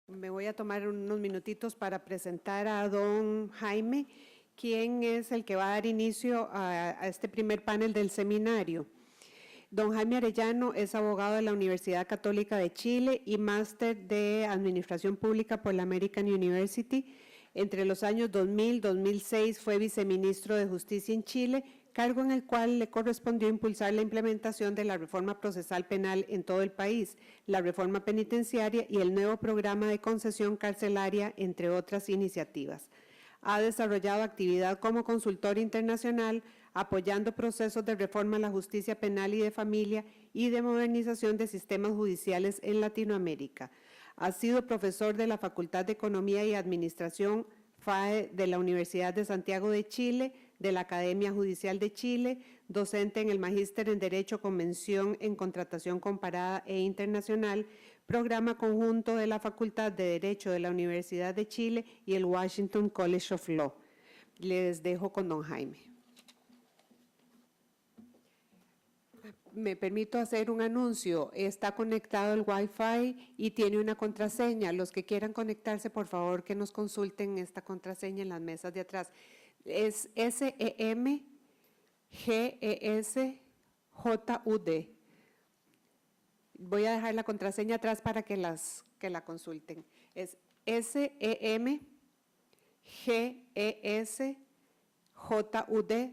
Me voy a tomar unos minutitos para presentar a don Jaime, quien es el que va a dar inicio a este primer panel del seminario. Don Jaime Arellano es abogado de la Universidad Católica de Chile y máster de Administración Pública por la American University. Entre los años 2000 y 2006 fue viceministro de Justicia en Chile, cargo en el cual le correspondió impulsar la implementación de la reforma procesal penal en todo el país, la reforma penitenciaria y el nuevo programa de concesión carcelaria, entre otras iniciativas. Ha desarrollado actividad como consultor internacional, apoyando procesos de reforma a la justicia penal y de familia y de modernización de sistemas judiciales en Latinoamérica. Ha sido profesor de la Facultad de Economía y Administración FAE de la Universidad de Santiago de Chile, de la Academia Judicial de Chile, docente en el Magíster en Derecho Convención en Contratación Comparada e Internacional, programa conjunto de la Facultad de Derecho de la Universidad de Chile y el Washington College of Law. Les dejo con don Jaime. Me permito hacer un anuncio. Está conectado el Wi-Fi y tiene una contraseña. Los que quieran conectarse, por favor, que nos consulten esta contraseña en las mesas de atrás. Es SEMGESJUD. Voy a dejar la contraseña atrás para que la consulten. Es SEMGESJUD,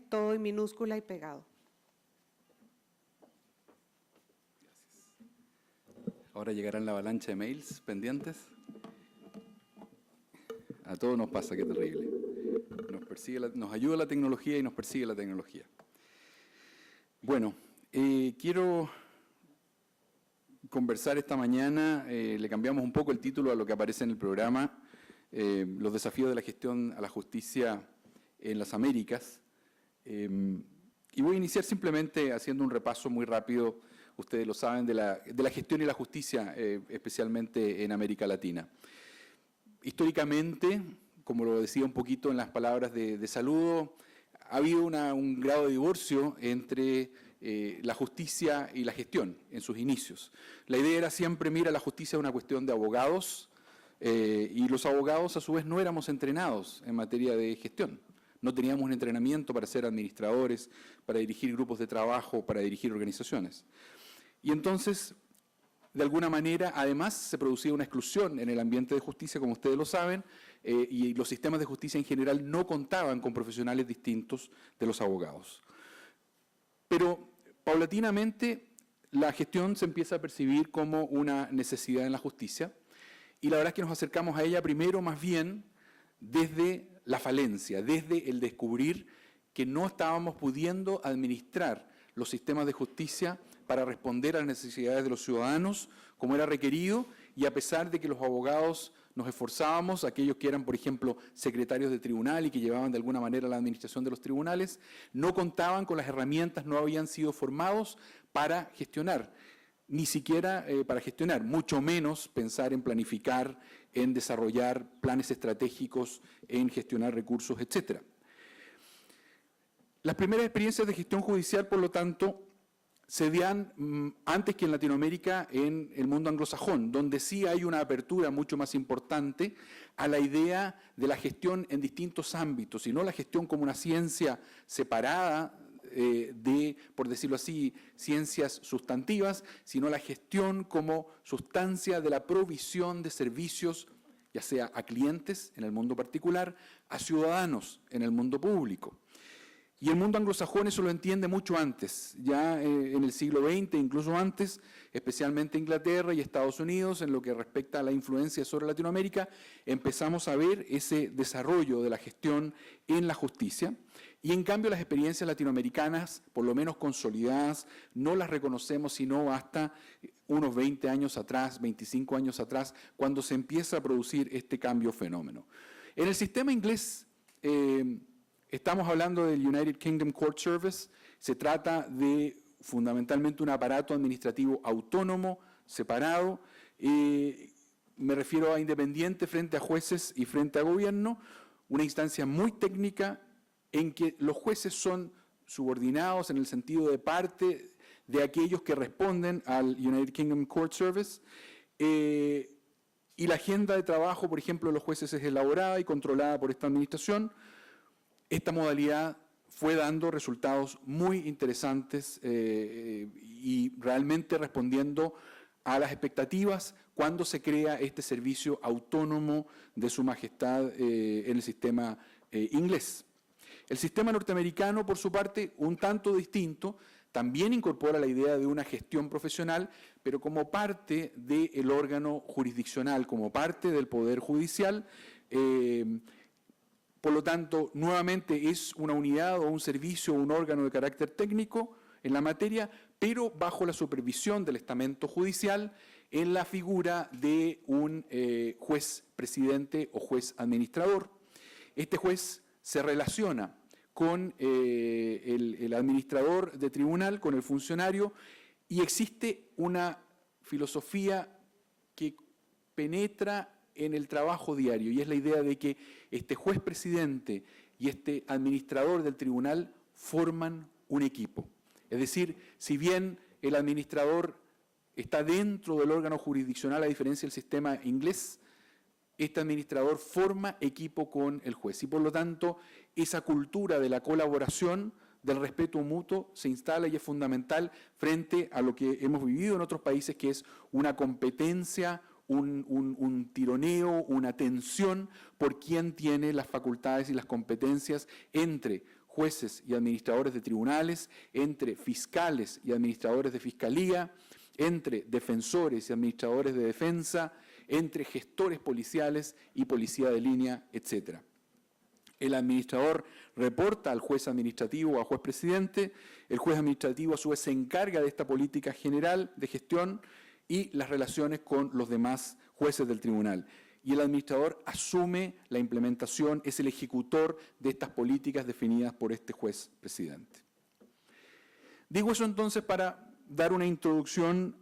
todo en minúscula y pegado. Ahora llegarán la avalancha de mails pendientes. A todos nos pasa, qué terrible. Nos ayuda la tecnología y nos persigue la tecnología. Bueno, quiero conversar esta mañana, le cambiamos un poco el título a lo que aparece en el programa, los desafíos de la gestión a la justicia en las Américas. Y voy a iniciar simplemente haciendo un repaso muy rápido, ustedes lo saben, de la gestión y la justicia, especialmente en América Latina. Históricamente, como lo decía un poquito en las palabras de saludo, ha habido un grado de divorcio entre la justicia y la gestión en sus inicios. La idea era siempre, mira, la justicia es una cuestión de abogados y los abogados a su vez no éramos entrenados en materia de gestión. No teníamos un entrenamiento para ser administradores, para dirigir grupos de trabajo, para dirigir organizaciones. Y entonces, de alguna manera, además, se producía una exclusión en el ambiente de justicia, como ustedes lo saben, y los sistemas de justicia en general no contaban con profesionales distintos de los abogados. Pero, paulatinamente, la gestión se empieza a percibir como una necesidad en la justicia, y la verdad es que nos acercamos a ella primero, más bien, desde la falencia, desde el descubrir que no estábamos pudiendo administrar los sistemas de justicia para responder a las necesidades de los ciudadanos como era requerido, y a pesar de que los abogados nos esforzábamos, aquellos que eran, por ejemplo, secretarios de tribunal y que llevaban de alguna manera la administración de los tribunales, no contaban con las herramientas, no habían sido formados para gestionar, ni siquiera para gestionar, mucho menos pensar en planificar, en desarrollar planes estratégicos, en gestionar recursos, etc. Las primeras experiencias de gestión judicial, por lo tanto, se dan antes que en Latinoamérica en el mundo anglosajón, donde sí hay una apertura mucho más importante a la idea de la gestión en distintos ámbitos, y no la gestión como una ciencia separada de, por decirlo así, ciencias sustantivas, sino la gestión como sustancia de la provisión de servicios, ya sea a clientes en el mundo particular, a ciudadanos en el mundo público. Y el mundo anglosajón eso lo entiende mucho antes, ya en el siglo XX, incluso antes, especialmente Inglaterra y Estados Unidos, en lo que respecta a la influencia sobre Latinoamérica, empezamos a ver ese desarrollo de la gestión en la justicia. Y en cambio las experiencias latinoamericanas, por lo menos consolidadas, no las reconocemos sino hasta unos 20 años atrás, 25 años atrás, cuando se empieza a producir este cambio fenómeno. En el sistema inglés, estamos hablando del United Kingdom Court Service. Se trata de fundamentalmente un aparato administrativo autónomo, separado. Me refiero a independiente frente a jueces y frente a gobierno, una instancia muy técnica en que los jueces son subordinados en el sentido de parte de aquellos que responden al United Kingdom Court Service. y la agenda de trabajo, por ejemplo, de los jueces es elaborada y controlada por esta administración. Esta modalidad fue dando resultados muy interesantes y realmente respondiendo a las expectativas cuando se crea este servicio autónomo de Su Majestad en el sistema inglés. El sistema norteamericano, por su parte, un tanto distinto, también incorpora la idea de una gestión profesional, pero como parte del órgano jurisdiccional, como parte del Poder Judicial. Por lo tanto, nuevamente es una unidad o un servicio o un órgano de carácter técnico en la materia, pero bajo la supervisión del estamento judicial en la figura de un juez presidente o juez administrador. Este juez se relaciona con el administrador de tribunal, con el funcionario, y existe una filosofía que penetra en el trabajo diario, y es la idea de que este juez presidente y este administrador del tribunal forman un equipo. Es decir, si bien el administrador está dentro del órgano jurisdiccional, a diferencia del sistema inglés, este administrador forma equipo con el juez. Y por lo tanto, esa cultura de la colaboración, del respeto mutuo, se instala y es fundamental frente a lo que hemos vivido en otros países, que es una competencia, un tironeo, una tensión por quién tiene las facultades y las competencias entre jueces y administradores de tribunales, entre fiscales y administradores de fiscalía, entre defensores y administradores de defensa, entre gestores policiales y policía de línea, etc. El administrador reporta al juez administrativo o al juez presidente, el juez administrativo a su vez se encarga de esta política general de gestión y las relaciones con los demás jueces del tribunal. Y el administrador asume la implementación, es el ejecutor de estas políticas definidas por este juez presidente. Digo eso entonces para dar una introducción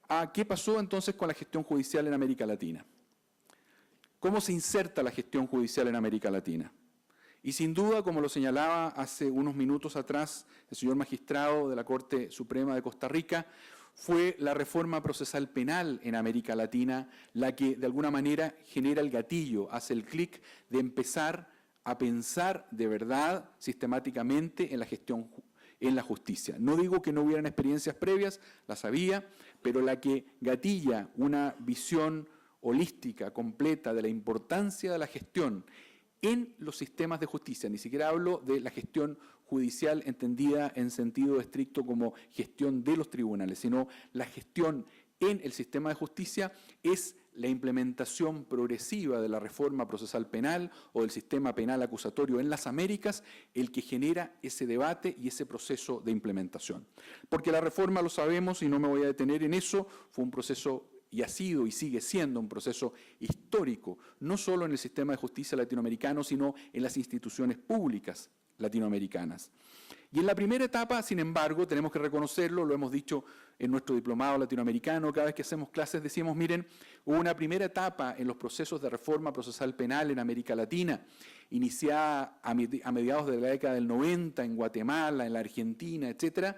a qué pasó entonces con la gestión judicial en América Latina. ¿Cómo se inserta la gestión judicial en América Latina? Y sin duda, como lo señalaba hace unos minutos atrás el señor magistrado de la Corte Suprema de Costa Rica, fue la reforma procesal penal en América Latina la que de alguna manera genera el gatillo, hace el clic de empezar a pensar de verdad sistemáticamente en la gestión en la justicia. No digo que no hubieran experiencias previas, las había, pero la que gatilla una visión holística, completa de la importancia de la gestión en los sistemas de justicia, ni siquiera hablo de la gestión judicial entendida en sentido estricto como gestión de los tribunales, sino la gestión en el sistema de justicia es la implementación progresiva de la reforma procesal penal o del sistema penal acusatorio en las Américas, el que genera ese debate y ese proceso de implementación. Porque la reforma, lo sabemos y no me voy a detener en eso, fue un proceso y ha sido y sigue siendo un proceso histórico, no solo en el sistema de justicia latinoamericano, sino en las instituciones públicas latinoamericanas. Y en la primera etapa, sin embargo, tenemos que reconocerlo, lo hemos dicho en nuestro diplomado latinoamericano, cada vez que hacemos clases decimos, miren, hubo una primera etapa en los procesos de reforma procesal penal en América Latina, iniciada a mediados de la década del 90 en Guatemala, en la Argentina, etcétera,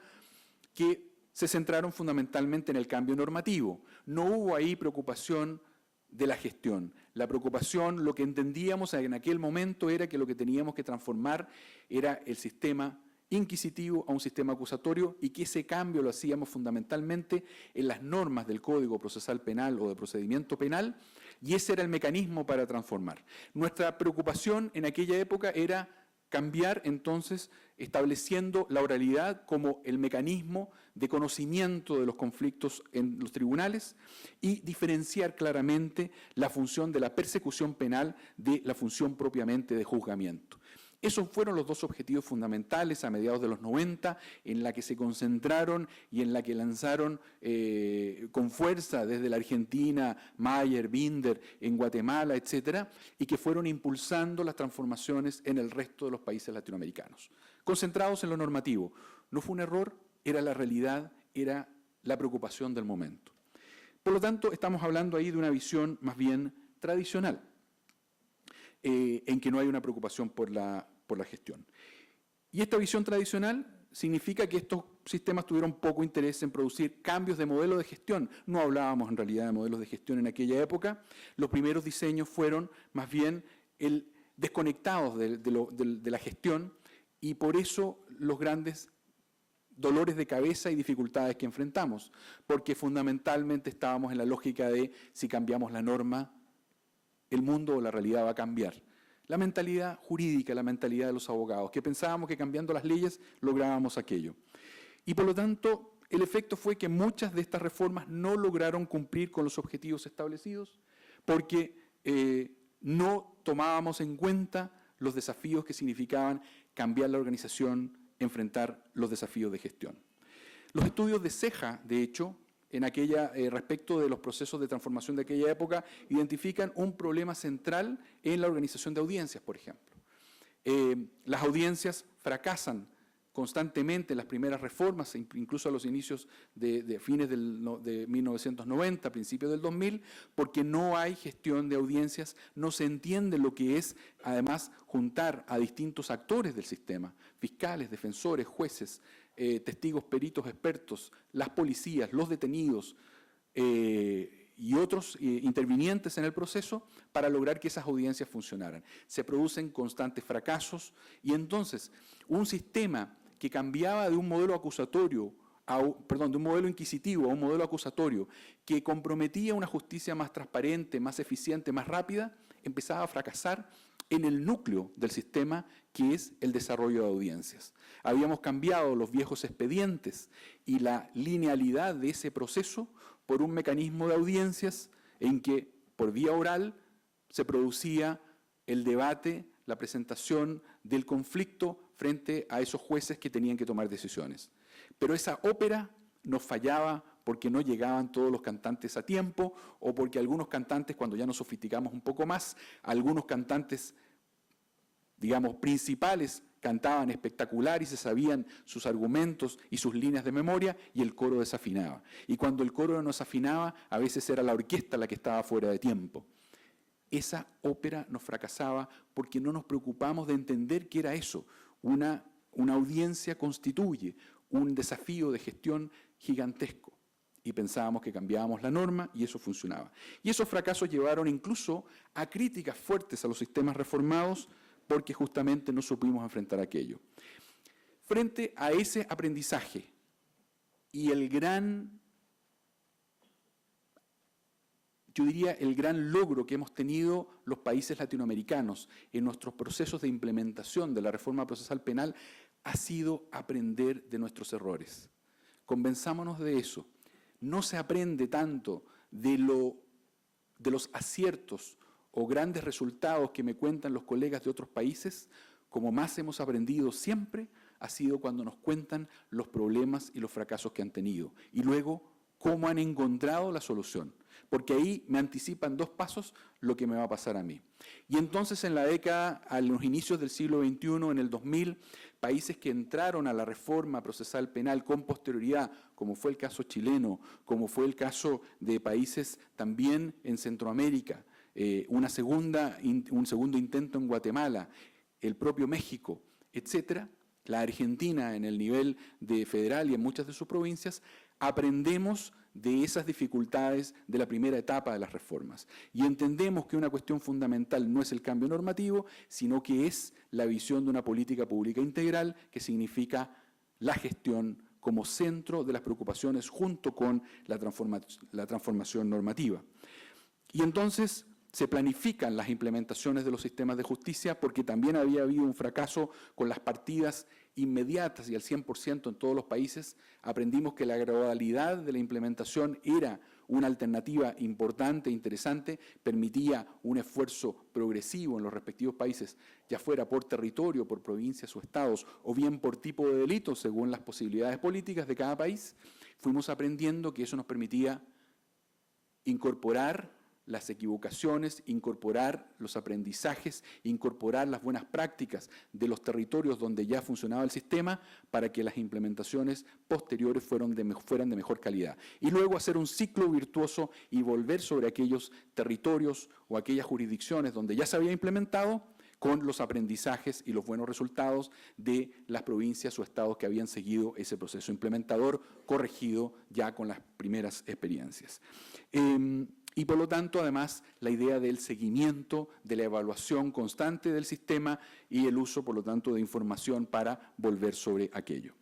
que se centraron fundamentalmente en el cambio normativo. No hubo ahí preocupación de la gestión. La preocupación, lo que entendíamos en aquel momento era que lo que teníamos que transformar era el sistema inquisitivo a un sistema acusatorio y que ese cambio lo hacíamos fundamentalmente en las normas del Código Procesal Penal o de procedimiento penal, y ese era el mecanismo para transformar. Nuestra preocupación en aquella época era cambiar entonces estableciendo la oralidad como el mecanismo de conocimiento de los conflictos en los tribunales y diferenciar claramente la función de la persecución penal de la función propiamente de juzgamiento. Esos fueron los dos objetivos fundamentales a mediados de los 90, en la que se concentraron y en la que lanzaron con fuerza desde la Argentina, Mayer, Binder, en Guatemala, etcétera, y que fueron impulsando las transformaciones en el resto de los países latinoamericanos. Concentrados en lo normativo. No fue un error, era la realidad, era la preocupación del momento. Por lo tanto, estamos hablando ahí de una visión más bien tradicional, en que no hay una preocupación por la gestión. Y esta visión tradicional significa que estos sistemas tuvieron poco interés en producir cambios de modelo de gestión. No hablábamos en realidad de modelos de gestión en aquella época. Los primeros diseños fueron más bien desconectados de la gestión, y por eso los grandes dolores de cabeza y dificultades que enfrentamos, porque fundamentalmente estábamos en la lógica de si cambiamos la norma, el mundo o la realidad va a cambiar. La mentalidad jurídica, la mentalidad de los abogados, que pensábamos que cambiando las leyes lográbamos aquello. Y por lo tanto, el efecto fue que muchas de estas reformas no lograron cumplir con los objetivos establecidos, porque no tomábamos en cuenta los desafíos que significaban cambiar la organización, enfrentar los desafíos de gestión. Los estudios de Ceja, de hecho, respecto de los procesos de transformación de aquella época, identifican un problema central en la organización de audiencias, por ejemplo. Las audiencias fracasan constantemente en las primeras reformas, incluso a los inicios de fines de 1990, principios del 2000, porque no hay gestión de audiencias, no se entiende lo que es, además, juntar a distintos actores del sistema, fiscales, defensores, jueces, testigos, peritos, expertos, las policías, los detenidos y otros intervinientes en el proceso para lograr que esas audiencias funcionaran. Se producen constantes fracasos y entonces un sistema que cambiaba de un modelo acusatorio, de un modelo inquisitivo a un modelo acusatorio, que comprometía una justicia más transparente, más eficiente, más rápida, empezaba a fracasar en el núcleo del sistema, que es el desarrollo de audiencias. Habíamos cambiado los viejos expedientes y la linealidad de ese proceso por un mecanismo de audiencias en que, por vía oral, se producía el debate, la presentación del conflicto frente a esos jueces que tenían que tomar decisiones. Pero esa ópera nos fallaba porque no llegaban todos los cantantes a tiempo, o porque algunos cantantes, cuando ya nos sofisticamos un poco más, algunos cantantes, digamos, principales, cantaban espectacular y se sabían sus argumentos y sus líneas de memoria, y el coro desafinaba. Y cuando el coro no desafinaba, a veces era la orquesta la que estaba fuera de tiempo. Esa ópera nos fracasaba porque no nos preocupamos de entender qué era eso. Una audiencia constituye un desafío de gestión gigantesco. Y pensábamos que cambiábamos la norma y eso funcionaba. Y esos fracasos llevaron incluso a críticas fuertes a los sistemas reformados porque justamente no supimos enfrentar aquello. Frente a ese aprendizaje y el gran logro que hemos tenido los países latinoamericanos en nuestros procesos de implementación de la reforma procesal penal ha sido aprender de nuestros errores. Convenzámonos de eso. No se aprende tanto de los aciertos o grandes resultados que me cuentan los colegas de otros países, como más hemos aprendido siempre ha sido cuando nos cuentan los problemas y los fracasos que han tenido. Y luego, cómo han encontrado la solución. Porque ahí me anticipan 2 pasos lo que me va a pasar a mí. Y entonces en la década, a los inicios del siglo XXI, en el 2000, países que entraron a la reforma procesal penal con posterioridad, como fue el caso chileno, como fue el caso de países también en Centroamérica, un segundo intento en Guatemala, el propio México, etcétera, la Argentina en el nivel de federal y en muchas de sus provincias, aprendemos de esas dificultades de la primera etapa de las reformas. Y entendemos que una cuestión fundamental no es el cambio normativo, sino que es la visión de una política pública integral, que significa la gestión como centro de las preocupaciones junto con la transformación normativa. Y entonces se planifican las implementaciones de los sistemas de justicia porque también había habido un fracaso con las partidas inmediatas y al 100% en todos los países. Aprendimos que la gradualidad de la implementación era una alternativa importante e interesante, permitía un esfuerzo progresivo en los respectivos países, ya fuera por territorio, por provincias o estados, o bien por tipo de delito, según las posibilidades políticas de cada país. Fuimos aprendiendo que eso nos permitía incorporar las equivocaciones, incorporar los aprendizajes, incorporar las buenas prácticas de los territorios donde ya funcionaba el sistema para que las implementaciones posteriores fueran de mejor calidad. Y luego hacer un ciclo virtuoso y volver sobre aquellos territorios o aquellas jurisdicciones donde ya se había implementado con los aprendizajes y los buenos resultados de las provincias o estados que habían seguido ese proceso implementador, corregido ya con las primeras experiencias. Y por lo tanto, además, la idea del seguimiento, de la evaluación constante del sistema y el uso, por lo tanto, de información para volver sobre aquello.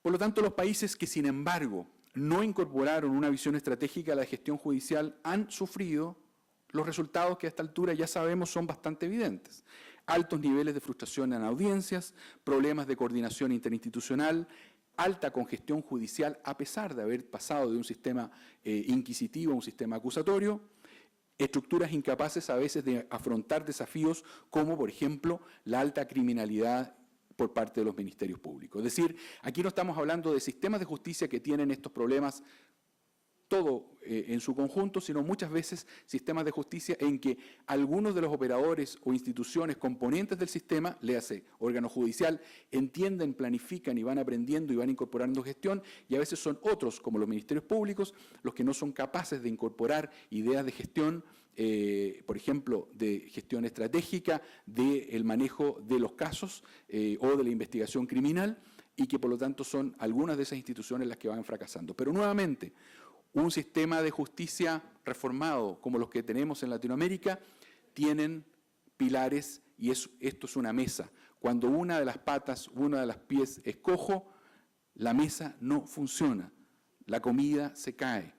Por lo tanto, los países que, sin embargo, no incorporaron una visión estratégica a la gestión judicial han sufrido los resultados que a esta altura ya sabemos son bastante evidentes. Altos niveles de frustración en audiencias, problemas de coordinación interinstitucional, alta congestión judicial a pesar de haber pasado de un sistema inquisitivo a un sistema acusatorio, estructuras incapaces a veces de afrontar desafíos como, por ejemplo, la alta criminalidad por parte de los ministerios públicos. Es decir, aquí no estamos hablando de sistemas de justicia que tienen estos problemas todo en su conjunto, sino muchas veces sistemas de justicia en que algunos de los operadores o instituciones componentes del sistema, léase órgano judicial, entienden, planifican y van aprendiendo y van incorporando gestión, y a veces son otros, como los ministerios públicos, los que no son capaces de incorporar ideas de gestión, por ejemplo, de gestión estratégica, del manejo de los casos o de la investigación criminal, y que por lo tanto son algunas de esas instituciones las que van fracasando. Pero nuevamente, un sistema de justicia reformado como los que tenemos en Latinoamérica tienen pilares y esto es una mesa. Cuando una de las patas, una de las pies es cojo, la mesa no funciona, la comida se cae.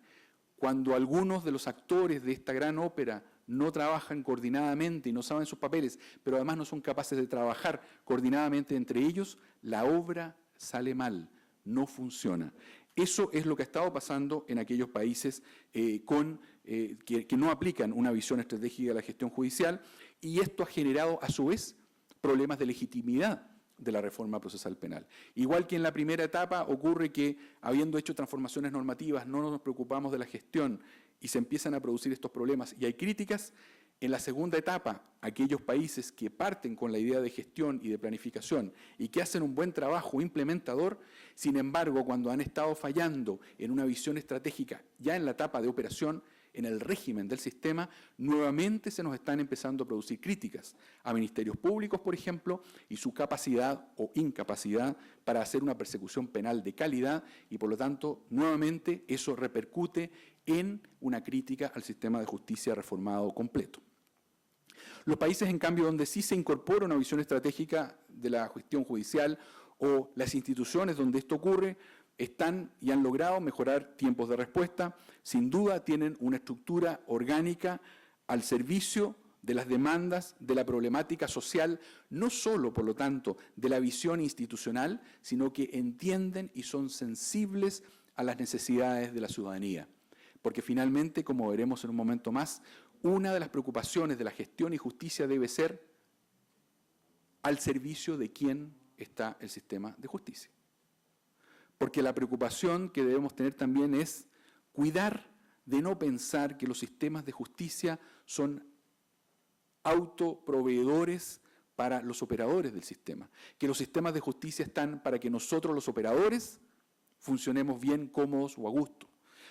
Cuando algunos de los actores de esta gran ópera no trabajan coordinadamente y no saben sus papeles, pero además no son capaces de trabajar coordinadamente entre ellos, la obra sale mal, no funciona. Eso es lo que ha estado pasando en aquellos países que no aplican una visión estratégica de la gestión judicial, y esto ha generado a su vez problemas de legitimidad de la reforma procesal penal. Igual que en la primera etapa ocurre que, habiendo hecho transformaciones normativas, no nos preocupamos de la gestión y se empiezan a producir estos problemas y hay críticas. En la segunda etapa, aquellos países que parten con la idea de gestión y de planificación y que hacen un buen trabajo implementador, sin embargo, cuando han estado fallando en una visión estratégica, ya en la etapa de operación, en el régimen del sistema, nuevamente se nos están empezando a producir críticas a ministerios públicos, por ejemplo, y su capacidad o incapacidad para hacer una persecución penal de calidad, y por lo tanto, nuevamente, eso repercute en una crítica al sistema de justicia reformado completo. Los países, en cambio, donde sí se incorpora una visión estratégica de la gestión judicial o las instituciones donde esto ocurre, están y han logrado mejorar tiempos de respuesta. Sin duda tienen una estructura orgánica al servicio de las demandas, de la problemática social, no solo, por lo tanto, de la visión institucional, sino que entienden y son sensibles a las necesidades de la ciudadanía. Porque finalmente, como veremos en un momento más, una de las preocupaciones de la gestión y justicia debe ser al servicio de quién está el sistema de justicia. Porque la preocupación que debemos tener también es cuidar de no pensar que los sistemas de justicia son autoproveedores para los operadores del sistema, que los sistemas de justicia están para que nosotros los operadores funcionemos bien, cómodos o a gusto.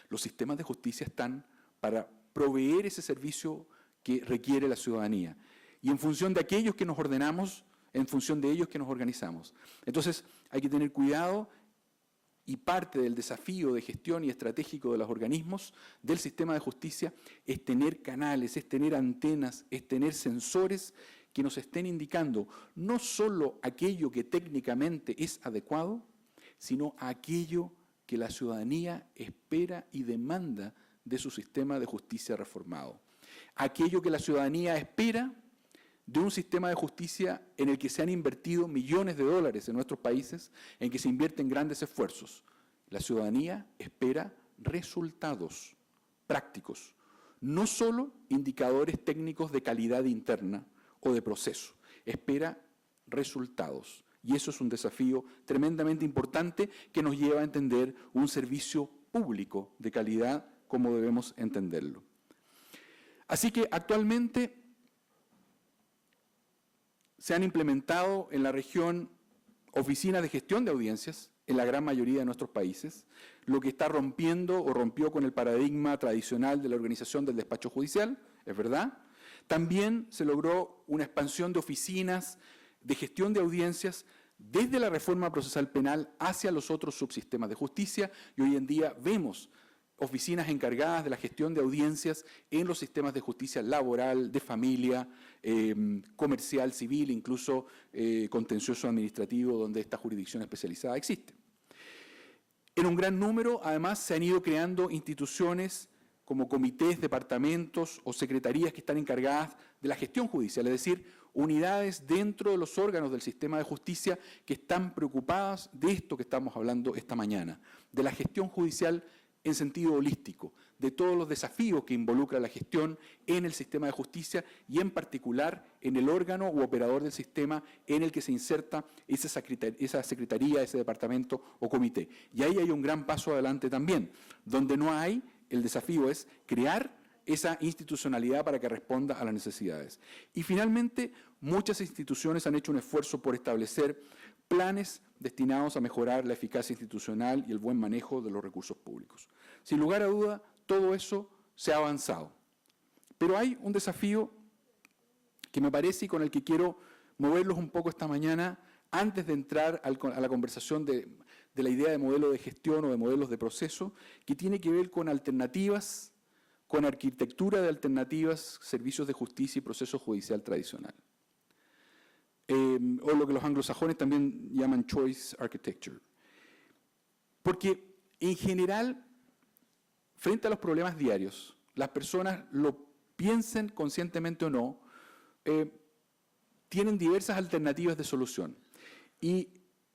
Los sistemas de justicia están para proveer ese servicio que requiere la ciudadanía. Y en función de aquellos que nos ordenamos, en función de ellos que nos organizamos. Entonces, hay que tener cuidado, y parte del desafío de gestión y estratégico de los organismos del sistema de justicia es tener canales, es tener antenas, es tener sensores que nos estén indicando no solo aquello que técnicamente es adecuado, sino aquello que la ciudadanía espera y demanda de su sistema de justicia reformado. Aquello que la ciudadanía espera de un sistema de justicia en el que se han invertido millones de dólares en nuestros países, en que se invierten grandes esfuerzos. La ciudadanía espera resultados prácticos, no solo indicadores técnicos de calidad interna o de proceso, espera resultados. Y eso es un desafío tremendamente importante que nos lleva a entender un servicio público de calidad como debemos entenderlo. Así que actualmente se han implementado en la región oficinas de gestión de audiencias en la gran mayoría de nuestros países, lo que está rompiendo o rompió con el paradigma tradicional de la organización del despacho judicial, es verdad. También se logró una expansión de oficinas de gestión de audiencias desde la reforma procesal penal hacia los otros subsistemas de justicia, y hoy en día vemos oficinas encargadas de la gestión de audiencias en los sistemas de justicia laboral, de familia, comercial, civil, incluso contencioso administrativo, donde esta jurisdicción especializada existe. En un gran número, además, se han ido creando instituciones como comités, departamentos o secretarías que están encargadas de la gestión judicial, es decir, unidades dentro de los órganos del sistema de justicia que están preocupadas de esto que estamos hablando esta mañana, de la gestión judicial en sentido holístico, de todos los desafíos que involucra la gestión en el sistema de justicia y en particular en el órgano u operador del sistema en el que se inserta esa secretaría, ese departamento o comité. Y ahí hay un gran paso adelante también, donde no hay, el desafío es crear esa institucionalidad para que responda a las necesidades. Y finalmente, muchas instituciones han hecho un esfuerzo por establecer planes destinados a mejorar la eficacia institucional y el buen manejo de los recursos públicos. Sin lugar a duda, todo eso se ha avanzado. Pero hay un desafío que me parece y con el que quiero moverlos un poco esta mañana antes de entrar a la conversación de la idea de modelo de gestión o de modelos de proceso, que tiene que ver con alternativas, con arquitectura de alternativas, servicios de justicia y proceso judicial tradicional. O lo que los anglosajones también llaman choice architecture. Porque en general, frente a los problemas diarios, las personas lo piensen conscientemente o no, tienen diversas alternativas de solución. Y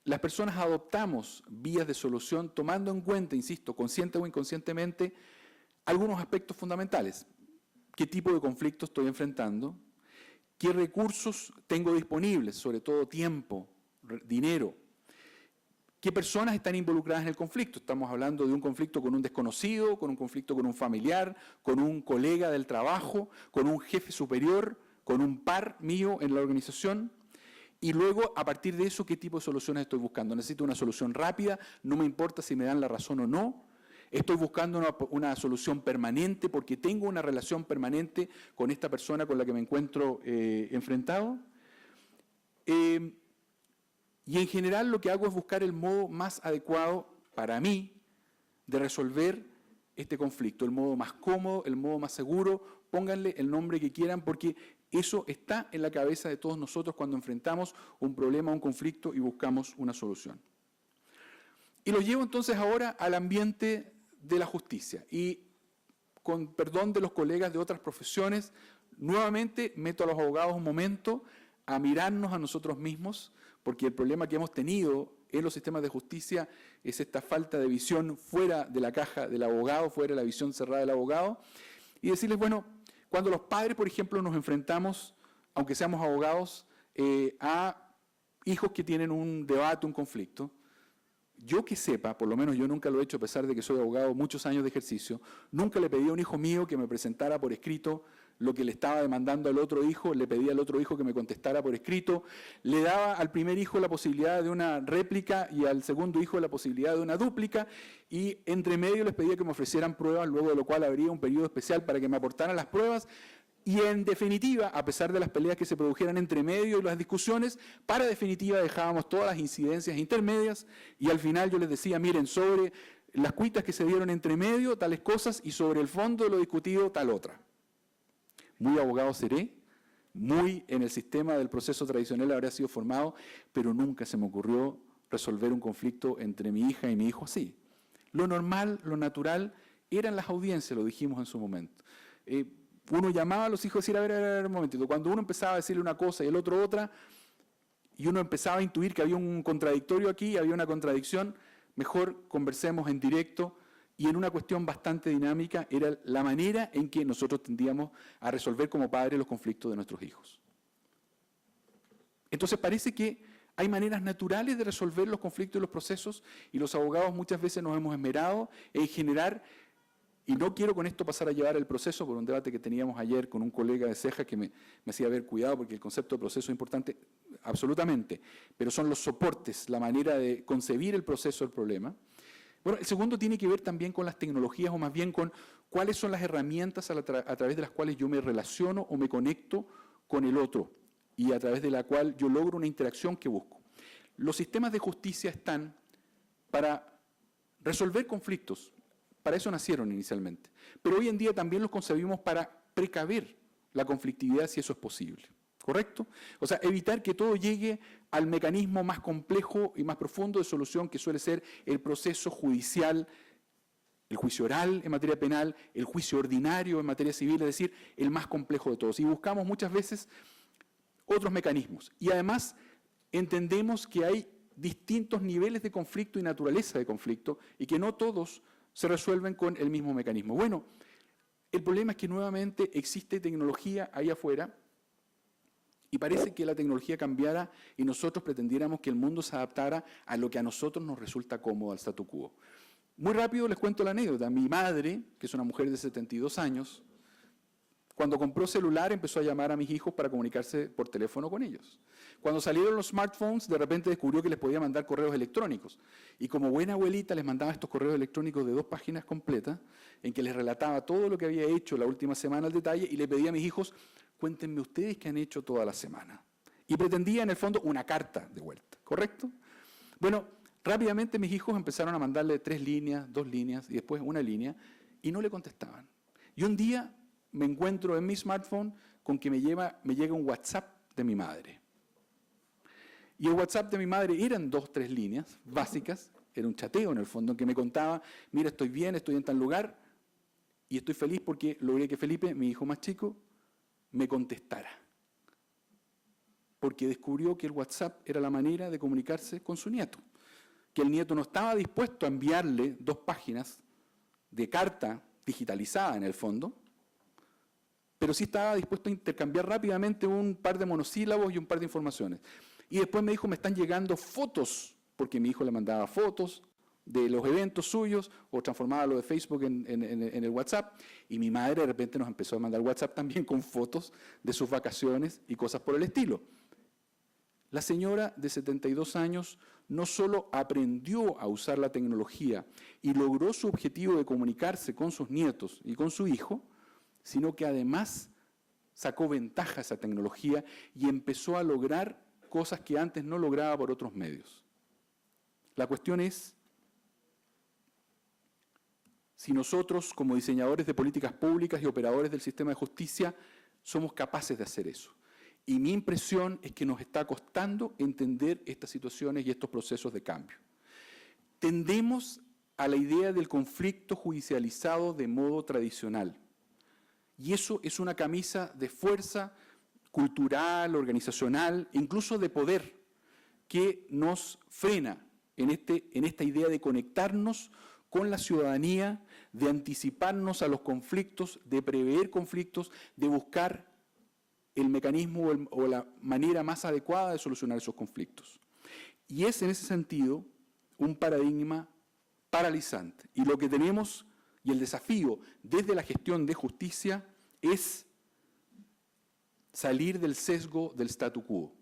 las personas adoptamos vías de solución tomando en cuenta, insisto, consciente o inconscientemente, algunos aspectos fundamentales. ¿Qué tipo de conflicto estoy enfrentando? ¿Qué recursos tengo disponibles? Sobre todo tiempo, dinero. ¿Qué personas están involucradas en el conflicto? Estamos hablando de un conflicto con un desconocido, con un conflicto con un familiar, con un colega del trabajo, con un jefe superior, con un par mío en la organización. Y luego, a partir de eso, ¿qué tipo de soluciones estoy buscando? ¿Necesito una solución rápida? ¿No me importa si me dan la razón o no? ¿Estoy buscando una solución permanente porque tengo una relación permanente con esta persona con la que me encuentro enfrentado? Y en general lo que hago es buscar el modo más adecuado para mí de resolver este conflicto, el modo más cómodo, el modo más seguro, pónganle el nombre que quieran porque eso está en la cabeza de todos nosotros cuando enfrentamos un problema, un conflicto y buscamos una solución. Y lo llevo entonces ahora al ambiente de la justicia. Y con perdón de los colegas de otras profesiones, nuevamente meto a los abogados un momento a mirarnos a nosotros mismos, porque el problema que hemos tenido en los sistemas de justicia es esta falta de visión fuera de la caja del abogado, fuera de la visión cerrada del abogado, y decirles, bueno, cuando los padres, por ejemplo, nos enfrentamos, aunque seamos abogados, a hijos que tienen un debate, un conflicto, yo que sepa, por lo menos yo nunca lo he hecho a pesar de que soy abogado, muchos años de ejercicio, nunca le pedí a un hijo mío que me presentara por escrito lo que le estaba demandando al otro hijo, le pedí al otro hijo que me contestara por escrito, le daba al primer hijo la posibilidad de una réplica y al segundo hijo la posibilidad de una dúplica y entre medio les pedía que me ofrecieran pruebas, luego de lo cual habría un periodo especial para que me aportaran las pruebas. Y en definitiva, a pesar de las peleas que se produjeran entre medio y las discusiones, para definitiva dejábamos todas las incidencias intermedias y al final yo les decía, miren, sobre las cuitas que se dieron entre medio, tales cosas, y sobre el fondo de lo discutido, tal otra. Muy abogado seré, muy en el sistema del proceso tradicional habrá sido formado, pero nunca se me ocurrió resolver un conflicto entre mi hija y mi hijo así. Lo normal, lo natural, eran las audiencias, lo dijimos en su momento. Uno llamaba a los hijos y decía, a ver, un momentito. Cuando uno empezaba a decirle una cosa y el otro otra, y uno empezaba a intuir que había un contradictorio aquí, había una contradicción, mejor conversemos en directo, y en una cuestión bastante dinámica, era la manera en que nosotros tendíamos a resolver como padres los conflictos de nuestros hijos. Entonces parece que hay maneras naturales de resolver los conflictos y los procesos, y los abogados muchas veces nos hemos esmerado en generar. Y no quiero con esto pasar a llevar el proceso por un debate que teníamos ayer con un colega de Ceja que me hacía ver cuidado porque el concepto de proceso es importante, absolutamente, pero son los soportes, la manera de concebir el proceso del problema. Bueno, el segundo tiene que ver también con las tecnologías o más bien con ¿Cuáles son las herramientas a través de las cuales yo me relaciono o me conecto con el otro y a través de la cual yo logro una interacción que busco? Los sistemas de justicia están para resolver conflictos, para eso nacieron inicialmente, pero hoy en día también los concebimos para precaver la conflictividad si eso es posible, ¿correcto? O sea, evitar que todo llegue al mecanismo más complejo y más profundo de solución que suele ser el proceso judicial, el juicio oral en materia penal, el juicio ordinario en materia civil, es decir, el más complejo de todos. Y buscamos muchas veces otros mecanismos. Y además entendemos que hay distintos niveles de conflicto y naturaleza de conflicto y que no todos se resuelven con el mismo mecanismo. Bueno, el problema es que nuevamente existe tecnología ahí afuera y parece que la tecnología cambiara y nosotros pretendiéramos que el mundo se adaptara a lo que a nosotros nos resulta cómodo, al statu quo. Muy rápido les cuento la anécdota. Mi madre, que es una mujer de 72 años, cuando compró celular empezó a llamar a mis hijos para comunicarse por teléfono con ellos. Cuando salieron los smartphones, de repente descubrió que les podía mandar correos electrónicos. Y como buena abuelita les mandaba estos correos electrónicos de 2 páginas completas, en que les relataba todo lo que había hecho la última semana al detalle y le pedía a mis hijos, cuéntenme ustedes qué han hecho toda la semana. Y pretendía en el fondo una carta de vuelta, ¿correcto? Bueno, rápidamente mis hijos empezaron a mandarle 3 líneas, 2 líneas y después 1 línea y no le contestaban. Y un día me encuentro en mi smartphone con que me llega un WhatsApp de mi madre. Y el WhatsApp de mi madre eran 2, 3 líneas básicas, era un chateo en el fondo, en que me contaba, mira, estoy bien, estoy en tal lugar y estoy feliz porque logré que Felipe, mi hijo más chico, me contestara. Porque descubrió que el WhatsApp era la manera de comunicarse con su nieto. Que el nieto no estaba dispuesto a enviarle 2 páginas de carta digitalizada en el fondo, pero sí estaba dispuesto a intercambiar rápidamente un par de monosílabos y un par de informaciones. Y después me dijo, me están llegando fotos, porque mi hijo le mandaba fotos de los eventos suyos, o transformaba lo de Facebook en el WhatsApp, y mi madre de repente nos empezó a mandar WhatsApp también con fotos de sus vacaciones y cosas por el estilo. La señora de 72 años no solo aprendió a usar la tecnología y logró su objetivo de comunicarse con sus nietos y con su hijo, sino que además sacó ventaja a esa tecnología y empezó a lograr cosas que antes no lograba por otros medios. La cuestión es si nosotros, como diseñadores de políticas públicas y operadores del sistema de justicia, somos capaces de hacer eso. Y mi impresión es que nos está costando entender estas situaciones y estos procesos de cambio. Tendemos a la idea del conflicto judicializado de modo tradicional. Y eso es una camisa de fuerza cultural, organizacional, incluso de poder, que nos frena en esta idea de conectarnos con la ciudadanía, de anticiparnos a los conflictos, de prever conflictos, de buscar el mecanismo o la manera más adecuada de solucionar esos conflictos. Y es en ese sentido un paradigma paralizante. Y lo que tenemos, y el desafío desde la gestión de justicia, es salir del sesgo del statu quo.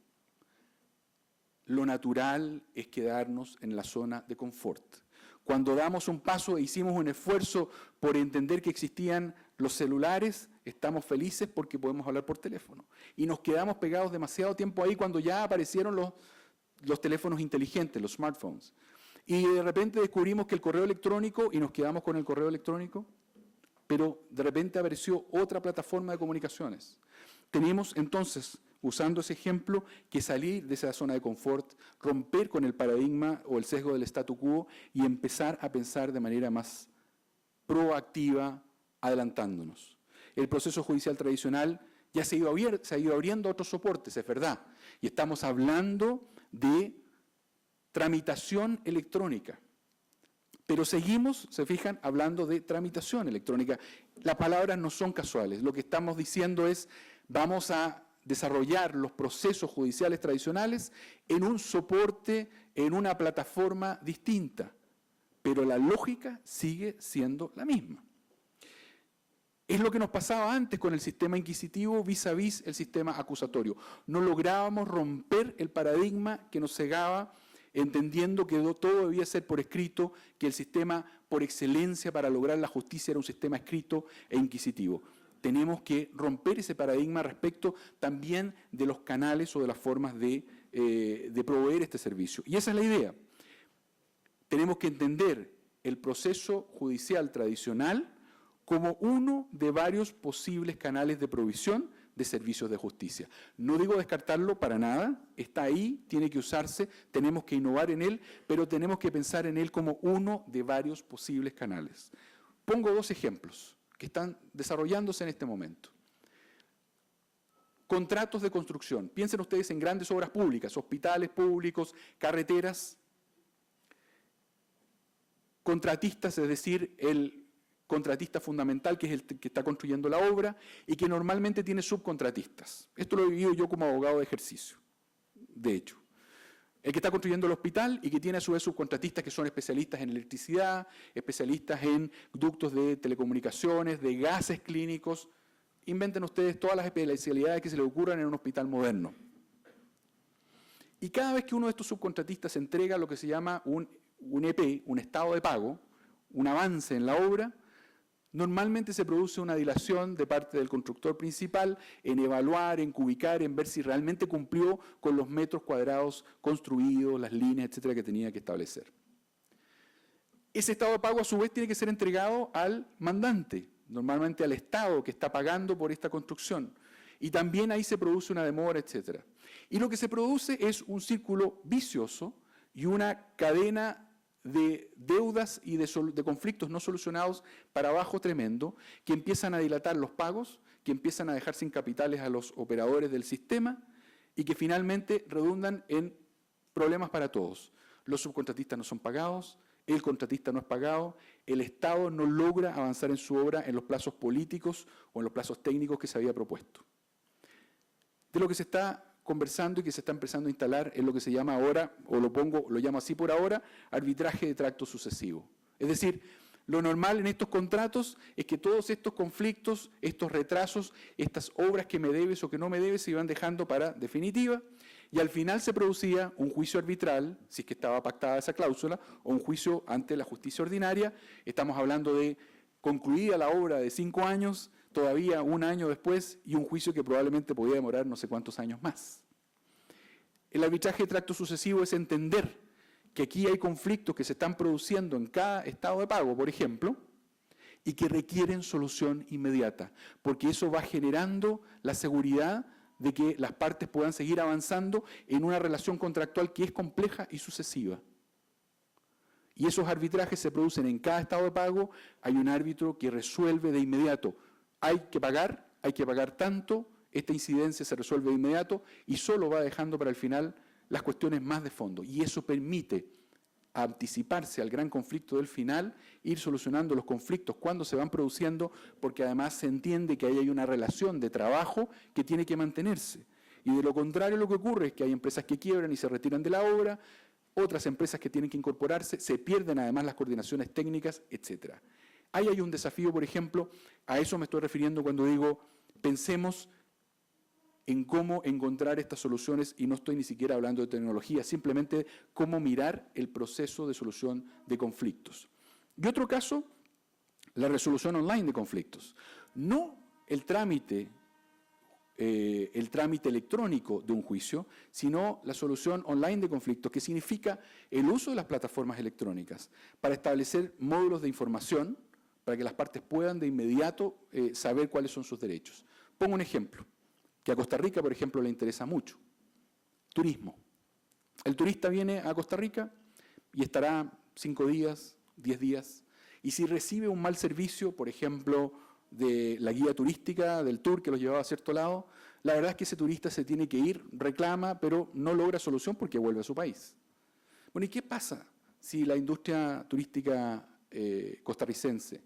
Lo natural es quedarnos en la zona de confort. Cuando damos un paso e hicimos un esfuerzo por entender que existían los celulares, estamos felices porque podemos hablar por teléfono. Y nos quedamos pegados demasiado tiempo ahí cuando ya aparecieron los teléfonos inteligentes, los smartphones. Y de repente descubrimos que el correo electrónico, y nos quedamos con el correo electrónico, pero de repente apareció otra plataforma de comunicaciones. Tenemos entonces, usando ese ejemplo, que salir de esa zona de confort, romper con el paradigma o el sesgo del statu quo y empezar a pensar de manera más proactiva, adelantándonos. El proceso judicial tradicional ya se ha ido abriendo a otros soportes, es verdad, y estamos hablando de tramitación electrónica. Pero seguimos, se fijan, hablando de tramitación electrónica. Las palabras no son casuales. Lo que estamos diciendo es, vamos a desarrollar los procesos judiciales tradicionales en un soporte, en una plataforma distinta. Pero la lógica sigue siendo la misma. Es lo que nos pasaba antes con el sistema inquisitivo vis a vis el sistema acusatorio. No lográbamos romper el paradigma que nos cegaba entendiendo que todo debía ser por escrito, que el sistema por excelencia para lograr la justicia era un sistema escrito e inquisitivo. Tenemos que romper ese paradigma respecto también de los canales o de las formas de proveer este servicio. Y esa es la idea. Tenemos que entender el proceso judicial tradicional como uno de varios posibles canales de provisión de servicios de justicia. No digo descartarlo para nada, está ahí, tiene que usarse, tenemos que innovar en él, pero tenemos que pensar en él como uno de varios posibles canales. Pongo dos ejemplos que están desarrollándose en este momento. Contratos de construcción. Piensen ustedes en grandes obras públicas, hospitales públicos, carreteras. Contratistas, es decir, el contratista fundamental, que es el que está construyendo la obra, y que normalmente tiene subcontratistas. Esto lo he vivido yo como abogado de ejercicio, de hecho. El que está construyendo el hospital y que tiene a su vez subcontratistas que son especialistas en electricidad, especialistas en ductos de telecomunicaciones, de gases clínicos. Inventen ustedes todas las especialidades que se les ocurran en un hospital moderno. Y cada vez que uno de estos subcontratistas entrega lo que se llama un EP, un estado de pago, un avance en la obra, normalmente se produce una dilación de parte del constructor principal en evaluar, en cubicar, en ver si realmente cumplió con los metros cuadrados construidos, las líneas, etcétera, que tenía que establecer. Ese estado de pago, a su vez, tiene que ser entregado al mandante, normalmente al Estado que está pagando por esta construcción. Y también ahí se produce una demora, etcétera. Y lo que se produce es un círculo vicioso y una cadena de deudas y de conflictos no solucionados para abajo tremendo, que empiezan a dilatar los pagos, que empiezan a dejar sin capitales a los operadores del sistema y que finalmente redundan en problemas para todos. Los subcontratistas no son pagados, el contratista no es pagado, el Estado no logra avanzar en su obra en los plazos políticos o en los plazos técnicos que se había propuesto. De lo que se está conversando y que se está empezando a instalar en lo que se llama ahora, o lo llamo así por ahora, arbitraje de tracto sucesivo. Es decir, lo normal en estos contratos es que todos estos conflictos, estos retrasos, estas obras que me debes o que no me debes se iban dejando para definitiva, y al final se producía un juicio arbitral, si es que estaba pactada esa cláusula, o un juicio ante la justicia ordinaria. Estamos hablando de concluida la obra de 5 años, todavía un año después, y un juicio que probablemente podía demorar no sé cuántos años más. El arbitraje de tracto sucesivo es entender que aquí hay conflictos que se están produciendo en cada estado de pago, por ejemplo, y que requieren solución inmediata, porque eso va generando la seguridad de que las partes puedan seguir avanzando en una relación contractual que es compleja y sucesiva. Y esos arbitrajes se producen en cada estado de pago, hay un árbitro que resuelve de inmediato. Hay que pagar tanto, esta incidencia se resuelve de inmediato y solo va dejando para el final las cuestiones más de fondo. Y eso permite anticiparse al gran conflicto del final, ir solucionando los conflictos cuando se van produciendo, porque además se entiende que ahí hay una relación de trabajo que tiene que mantenerse. Y de lo contrario lo que ocurre es que hay empresas que quiebran y se retiran de la obra, otras empresas que tienen que incorporarse, se pierden además las coordinaciones técnicas, etcétera. Ahí hay un desafío, por ejemplo, a eso me estoy refiriendo cuando digo, pensemos en cómo encontrar estas soluciones, y no estoy ni siquiera hablando de tecnología, simplemente cómo mirar el proceso de solución de conflictos. Y otro caso, la resolución online de conflictos. No el trámite electrónico de un juicio, sino la solución online de conflictos, que significa el uso de las plataformas electrónicas para establecer módulos de información para que las partes puedan de inmediato saber cuáles son sus derechos. Pongo un ejemplo, que a Costa Rica, por ejemplo, le interesa mucho. Turismo. El turista viene a Costa Rica y estará 5 días, 10 días, y si recibe un mal servicio, por ejemplo, de la guía turística, del tour que los llevaba a cierto lado, la verdad es que ese turista se tiene que ir, reclama, pero no logra solución porque vuelve a su país. Bueno, ¿y qué pasa si la industria turística costarricense,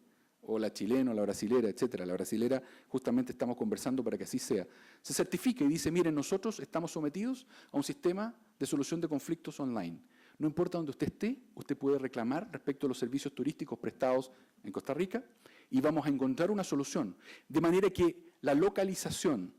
o la chilena, o la brasilera, etcétera, la brasilera justamente estamos conversando para que así sea, se certifica y dice, miren, nosotros estamos sometidos a un sistema de solución de conflictos online. No importa donde usted esté, usted puede reclamar respecto a los servicios turísticos prestados en Costa Rica y vamos a encontrar una solución. De manera que la localización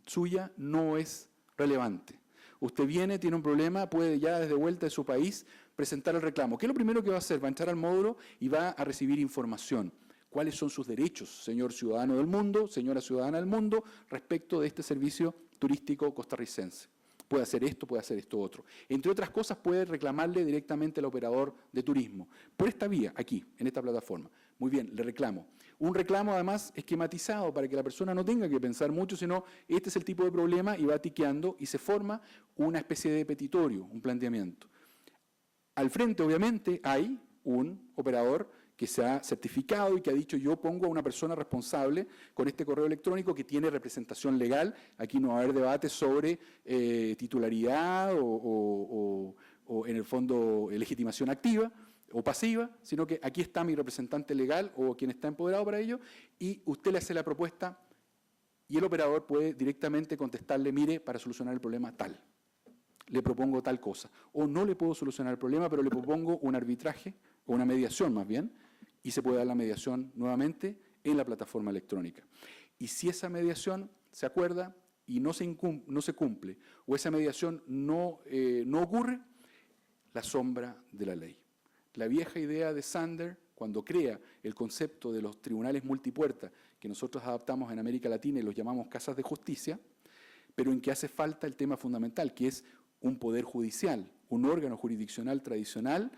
suya no es relevante. Usted viene, tiene un problema, puede ya desde vuelta de su país presentar el reclamo. ¿Qué es lo primero que va a hacer? Va a entrar al módulo y va a recibir información. ¿Cuáles son sus derechos, señor ciudadano del mundo, señora ciudadana del mundo, respecto de este servicio turístico costarricense? Puede hacer esto otro. Entre otras cosas, puede reclamarle directamente al operador de turismo. Por esta vía, aquí, en esta plataforma. Muy bien, le reclamo. Un reclamo, además, esquematizado para que la persona no tenga que pensar mucho, sino este es el tipo de problema y va tiqueando y se forma una especie de petitorio, un planteamiento. Al frente, obviamente, hay un operador que se ha certificado y que ha dicho yo pongo a una persona responsable con este correo electrónico que tiene representación legal. Aquí no va a haber debate sobre titularidad o en el fondo legitimación activa o pasiva, sino que aquí está mi representante legal o quien está empoderado para ello y usted le hace la propuesta y el operador puede directamente contestarle, mire, para solucionar el problema tal. Le propongo tal cosa. O no le puedo solucionar el problema, pero le propongo un arbitraje, o una mediación más bien, y se puede dar la mediación nuevamente en la plataforma electrónica. Y si esa mediación se acuerda y no se cumple, o esa mediación no ocurre, la sombra de la ley. La vieja idea de Sander, cuando crea el concepto de los tribunales multipuerta, que nosotros adaptamos en América Latina y los llamamos casas de justicia, pero en que hace falta el tema fundamental, que es un poder judicial, un órgano jurisdiccional tradicional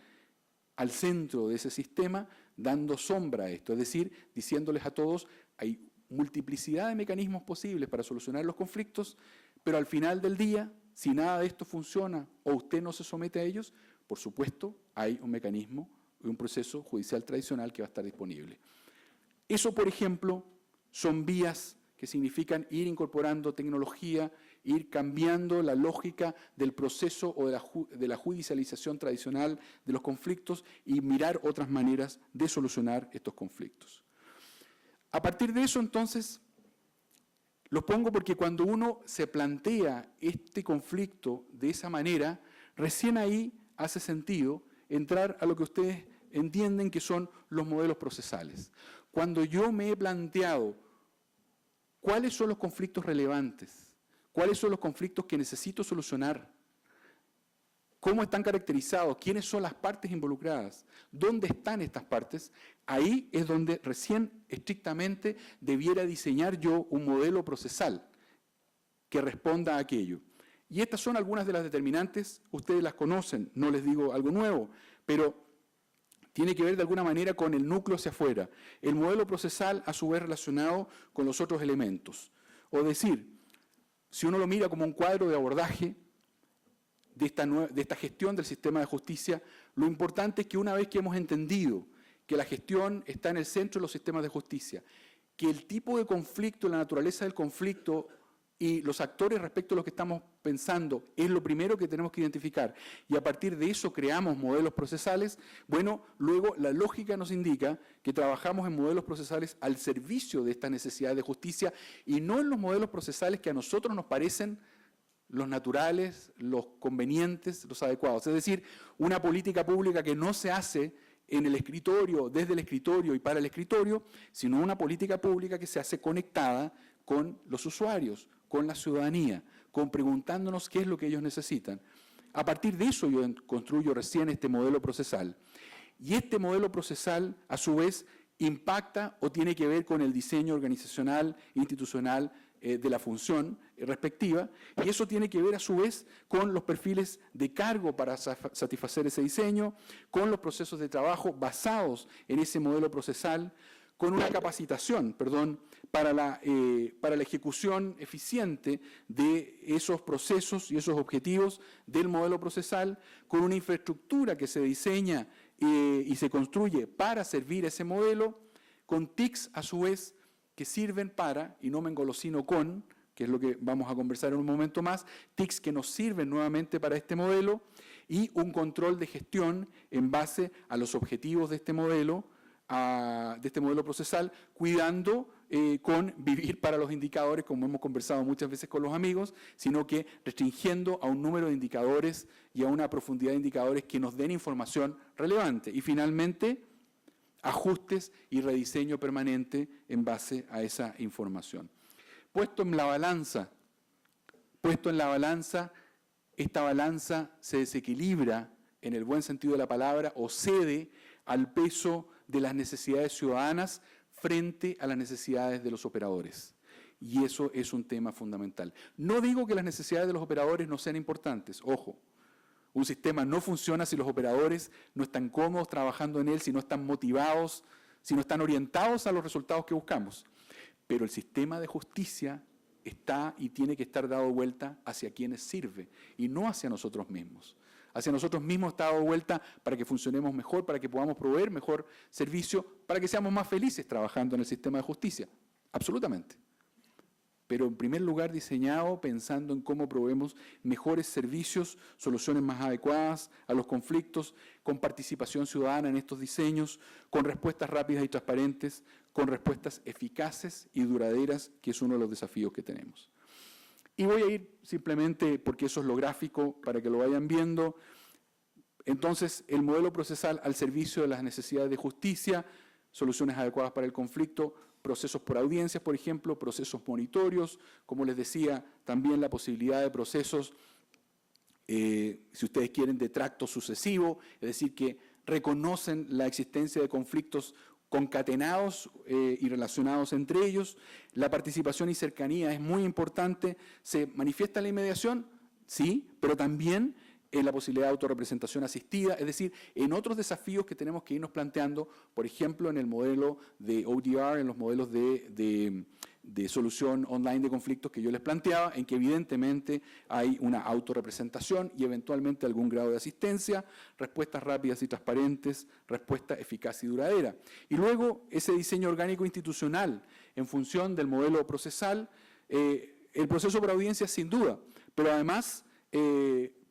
al centro de ese sistema, dando sombra a esto, es decir, diciéndoles a todos, hay multiplicidad de mecanismos posibles para solucionar los conflictos, pero al final del día, si nada de esto funciona o usted no se somete a ellos, por supuesto, hay un mecanismo y un proceso judicial tradicional que va a estar disponible. Eso, por ejemplo, son vías que significan ir incorporando tecnología, ir cambiando la lógica del proceso o de la judicialización tradicional de los conflictos y mirar otras maneras de solucionar estos conflictos. A partir de eso, entonces, lo pongo porque cuando uno se plantea este conflicto de esa manera, recién ahí hace sentido entrar a lo que ustedes entienden que son los modelos procesales. Cuando yo me he planteado cuáles son los conflictos relevantes, cuáles son los conflictos que necesito solucionar, cómo están caracterizados, quiénes son las partes involucradas, dónde están estas partes, ahí es donde recién estrictamente debiera diseñar yo un modelo procesal que responda a aquello. Y estas son algunas de las determinantes, ustedes las conocen, no les digo algo nuevo, pero tiene que ver de alguna manera con el núcleo hacia afuera. El modelo procesal, a su vez, relacionado con los otros elementos. O decir, si uno lo mira como un cuadro de abordaje de esta gestión del sistema de justicia, lo importante es que una vez que hemos entendido que la gestión está en el centro de los sistemas de justicia, que el tipo de conflicto, la naturaleza del conflicto y los actores respecto a lo que estamos pensando es lo primero que tenemos que identificar y a partir de eso creamos modelos procesales, bueno, luego la lógica nos indica que trabajamos en modelos procesales al servicio de esta necesidad de justicia y no en los modelos procesales que a nosotros nos parecen los naturales, los convenientes, los adecuados. Es decir, una política pública que no se hace en el escritorio, desde el escritorio y para el escritorio, sino una política pública que se hace conectada con los usuarios, con la ciudadanía, con preguntándonos qué es lo que ellos necesitan. A partir de eso yo construyo recién este modelo procesal. Y este modelo procesal, a su vez, impacta o tiene que ver con el diseño organizacional, institucional de la función respectiva, y eso tiene que ver a su vez con los perfiles de cargo para satisfacer ese diseño, con los procesos de trabajo basados en ese modelo procesal, con una capacitación, para la ejecución eficiente de esos procesos y esos objetivos del modelo procesal, con una infraestructura que se diseña y se construye para servir ese modelo, con TICs a su vez que sirven para, y no me engolosino con, que es lo que vamos a conversar en un momento más, TICs que nos sirven nuevamente para este modelo, y un control de gestión en base a los objetivos de este modelo procesal, cuidando con vivir para los indicadores, como hemos conversado muchas veces con los amigos, sino que restringiendo a un número de indicadores y a una profundidad de indicadores que nos den información relevante. Y finalmente, ajustes y rediseño permanente en base a esa información. Puesto en la balanza esta balanza se desequilibra en el buen sentido de la palabra o cede al peso de las necesidades ciudadanas frente a las necesidades de los operadores. Y eso es un tema fundamental. No digo que las necesidades de los operadores no sean importantes, ojo. Un sistema no funciona si los operadores no están cómodos trabajando en él, si no están motivados, si no están orientados a los resultados que buscamos. Pero el sistema de justicia está y tiene que estar dado vuelta hacia quienes sirve y no hacia nosotros mismos. Hacia nosotros mismos está dado vuelta para que funcionemos mejor, para que podamos proveer mejor servicio, para que seamos más felices trabajando en el sistema de justicia. Absolutamente. Pero en primer lugar diseñado pensando en cómo proveemos mejores servicios, soluciones más adecuadas a los conflictos, con participación ciudadana en estos diseños, con respuestas rápidas y transparentes, con respuestas eficaces y duraderas, que es uno de los desafíos que tenemos. Y voy a ir simplemente, porque eso es lo gráfico, para que lo vayan viendo. Entonces, el modelo procesal al servicio de las necesidades de justicia, soluciones adecuadas para el conflicto, procesos por audiencias, por ejemplo, procesos monitorios, como les decía, también la posibilidad de procesos, si ustedes quieren, de tracto sucesivo, es decir, que reconocen la existencia de conflictos concatenados y relacionados entre ellos. La participación y cercanía es muy importante. ¿Se manifiesta la inmediación? Sí, pero también en la posibilidad de autorrepresentación asistida, es decir, en otros desafíos que tenemos que irnos planteando, por ejemplo, en el modelo de ODR, en los modelos de solución online de conflictos que yo les planteaba, en que evidentemente hay una autorrepresentación y eventualmente algún grado de asistencia, respuestas rápidas y transparentes, respuesta eficaz y duradera. Y luego ese diseño orgánico institucional en función del modelo procesal, el proceso por audiencia sin duda, pero además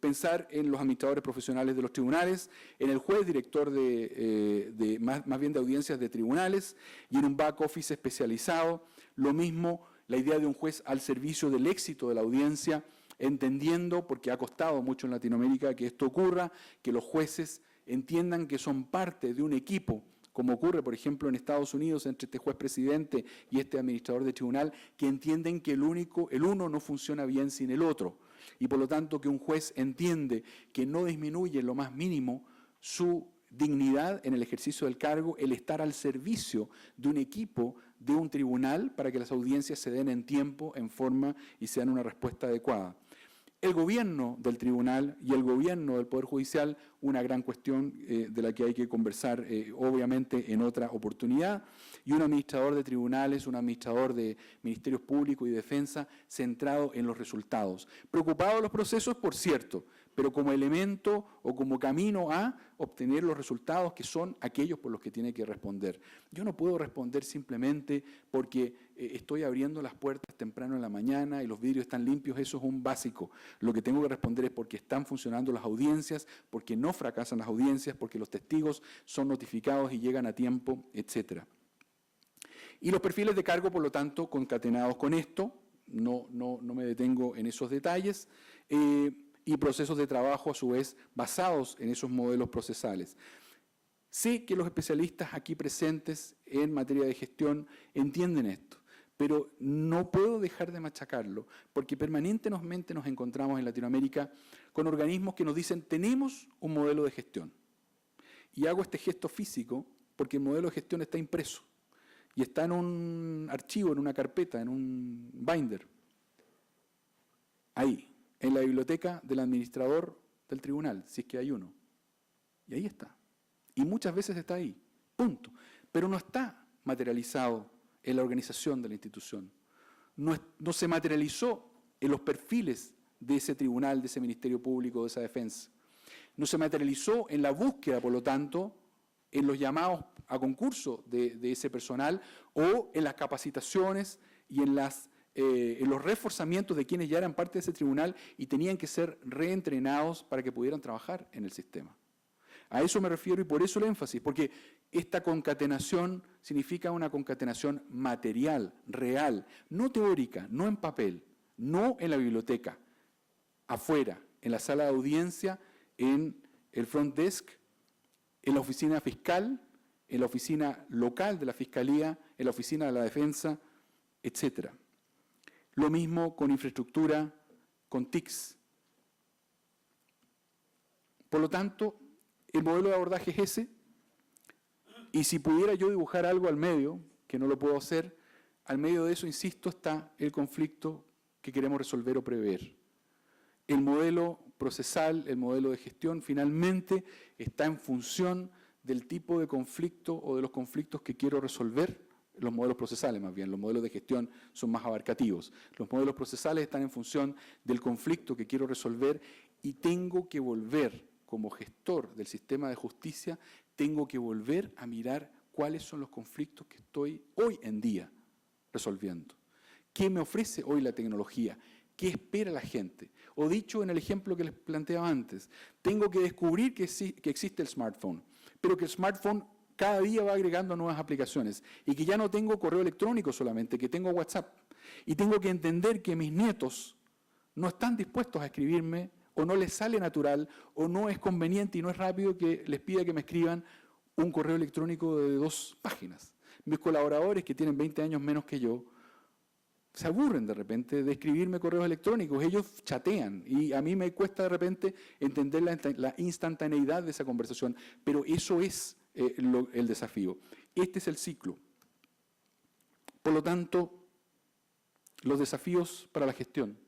pensar en los administradores profesionales de los tribunales, en el juez director más bien de audiencias de tribunales y en un back office especializado. Lo mismo la idea de un juez al servicio del éxito de la audiencia, entendiendo, porque ha costado mucho en Latinoamérica que esto ocurra, que los jueces entiendan que son parte de un equipo, como ocurre, por ejemplo, en Estados Unidos entre este juez presidente y este administrador de tribunal, que entienden que el uno no funciona bien sin el otro. Y por lo tanto que un juez entiende que no disminuye en lo más mínimo su dignidad en el ejercicio del cargo, el estar al servicio de un equipo, de un tribunal, para que las audiencias se den en tiempo, en forma y sean una respuesta adecuada. El gobierno del tribunal y el gobierno del Poder Judicial, una gran cuestión de la que hay que conversar obviamente en otra oportunidad, y un administrador de tribunales, un administrador de ministerios públicos y defensa centrado en los resultados. Preocupado de los procesos, por cierto, pero como elemento o como camino a obtener los resultados que son aquellos por los que tiene que responder. Yo no puedo responder simplemente porque estoy abriendo las puertas temprano en la mañana y los vidrios están limpios, eso es un básico. Lo que tengo que responder es porque están funcionando las audiencias, porque no fracasan las audiencias, porque los testigos son notificados y llegan a tiempo, etcétera. Y los perfiles de cargo, por lo tanto, concatenados con esto, no me detengo en esos detalles, y procesos de trabajo, a su vez, basados en esos modelos procesales. Sé que los especialistas aquí presentes en materia de gestión entienden esto, pero no puedo dejar de machacarlo, porque permanentemente nos encontramos en Latinoamérica con organismos que nos dicen, tenemos un modelo de gestión. Y hago este gesto físico porque el modelo de gestión está impreso y está en un archivo, en una carpeta, en un binder. Ahí, en la biblioteca del administrador del tribunal, si es que hay uno. Y ahí está. Y muchas veces está ahí, punto. Pero no está materializado en la organización de la institución. No se materializó en los perfiles de ese tribunal, de ese ministerio público, de esa defensa. No se materializó en la búsqueda, por lo tanto, en los llamados a concurso de ese personal o en las capacitaciones y en los reforzamientos de quienes ya eran parte de ese tribunal y tenían que ser reentrenados para que pudieran trabajar en el sistema. A eso me refiero y por eso el énfasis, porque esta concatenación significa una concatenación material, real, no teórica, no en papel, no en la biblioteca, afuera, en la sala de audiencia, en el front desk, en la oficina fiscal, en la oficina local de la Fiscalía, en la oficina de la Defensa, etc. Lo mismo con infraestructura, con TICs. Por lo tanto, el modelo de abordaje es ese, y si pudiera yo dibujar algo al medio, que no lo puedo hacer, al medio de eso, insisto, está el conflicto que queremos resolver o prever. El modelo procesal, el modelo de gestión, finalmente está en función del tipo de conflicto o de los conflictos que quiero resolver. Los modelos procesales, más bien, los modelos de gestión son más abarcativos. Los modelos procesales están en función del conflicto que quiero resolver y tengo que volver, como gestor del sistema de justicia, tengo que volver a mirar cuáles son los conflictos que estoy hoy en día resolviendo. ¿Qué me ofrece hoy la tecnología? ¿Qué espera la gente? O dicho en el ejemplo que les planteaba antes, tengo que descubrir que existe el smartphone, pero que el smartphone cada día va agregando nuevas aplicaciones y que ya no tengo correo electrónico solamente, que tengo WhatsApp. Y tengo que entender que mis nietos no están dispuestos a escribirme o no les sale natural o no es conveniente y no es rápido que les pida que me escriban un correo electrónico de 2 páginas. Mis colaboradores que tienen 20 años menos que yo se aburren de repente de escribirme correos electrónicos, ellos chatean y a mí me cuesta de repente entender la instantaneidad de esa conversación, pero eso es el desafío. Este es el ciclo. Por lo tanto, los desafíos para la gestión,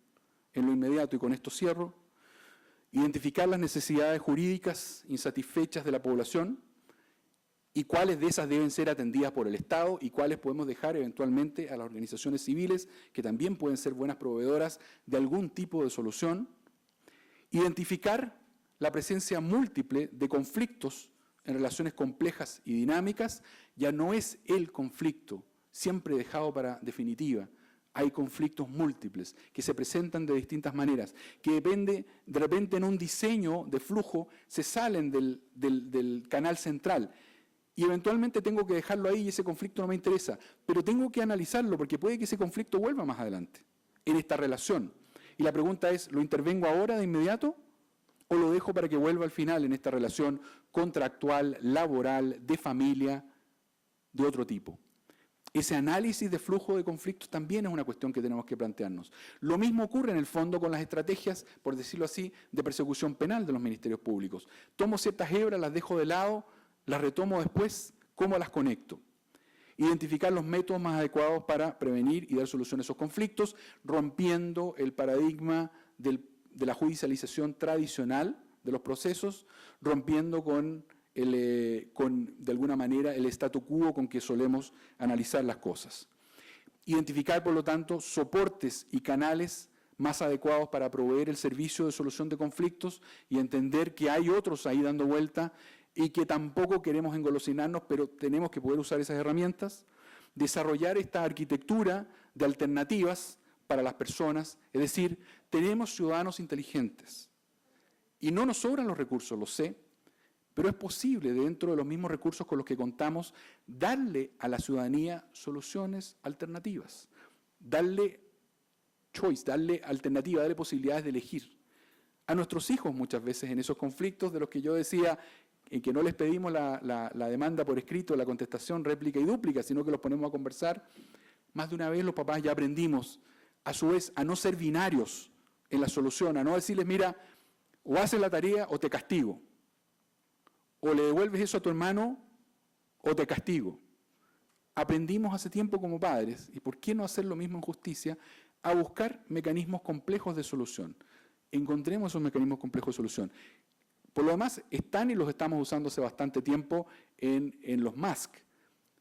en lo inmediato, y con esto cierro, identificar las necesidades jurídicas insatisfechas de la población y cuáles de esas deben ser atendidas por el Estado y cuáles podemos dejar eventualmente a las organizaciones civiles, que también pueden ser buenas proveedoras de algún tipo de solución. Identificar la presencia múltiple de conflictos en relaciones complejas y dinámicas. Ya no es el conflicto siempre dejado para definitiva. Hay conflictos múltiples que se presentan de distintas maneras, que depende, de repente en un diseño de flujo se salen del canal central y eventualmente tengo que dejarlo ahí y ese conflicto no me interesa, pero tengo que analizarlo porque puede que ese conflicto vuelva más adelante en esta relación. Y la pregunta es, ¿lo intervengo ahora de inmediato o lo dejo para que vuelva al final en esta relación contractual, laboral, de familia, de otro tipo? Ese análisis de flujo de conflictos también es una cuestión que tenemos que plantearnos. Lo mismo ocurre en el fondo con las estrategias, por decirlo así, de persecución penal de los ministerios públicos. Tomo ciertas hebras, las dejo de lado, las retomo después, ¿cómo las conecto? Identificar los métodos más adecuados para prevenir y dar solución a esos conflictos, rompiendo el paradigma de la judicialización tradicional de los procesos, rompiendo de alguna manera el statu quo con que solemos analizar las cosas. Identificar, por lo tanto, soportes y canales más adecuados para proveer el servicio de solución de conflictos y entender que hay otros ahí dando vuelta y que tampoco queremos engolosinarnos, pero tenemos que poder usar esas herramientas. Desarrollar esta arquitectura de alternativas para las personas, es decir, tenemos ciudadanos inteligentes y no nos sobran los recursos, lo sé, pero es posible, dentro de los mismos recursos con los que contamos, darle a la ciudadanía soluciones alternativas, darle choice, darle alternativa, darle posibilidades de elegir. A nuestros hijos muchas veces en esos conflictos de los que yo decía, en que no les pedimos la demanda por escrito, la contestación, réplica y dúplica, sino que los ponemos a conversar, más de una vez los papás ya aprendimos, a su vez, a no ser binarios en la solución, a no decirles, mira, o haces la tarea o te castigo. O le devuelves eso a tu hermano o te castigo. Aprendimos hace tiempo como padres, y por qué no hacer lo mismo en justicia, a buscar mecanismos complejos de solución. Encontremos esos mecanismos complejos de solución. Por lo demás, están y los estamos usando hace bastante tiempo en los MASC.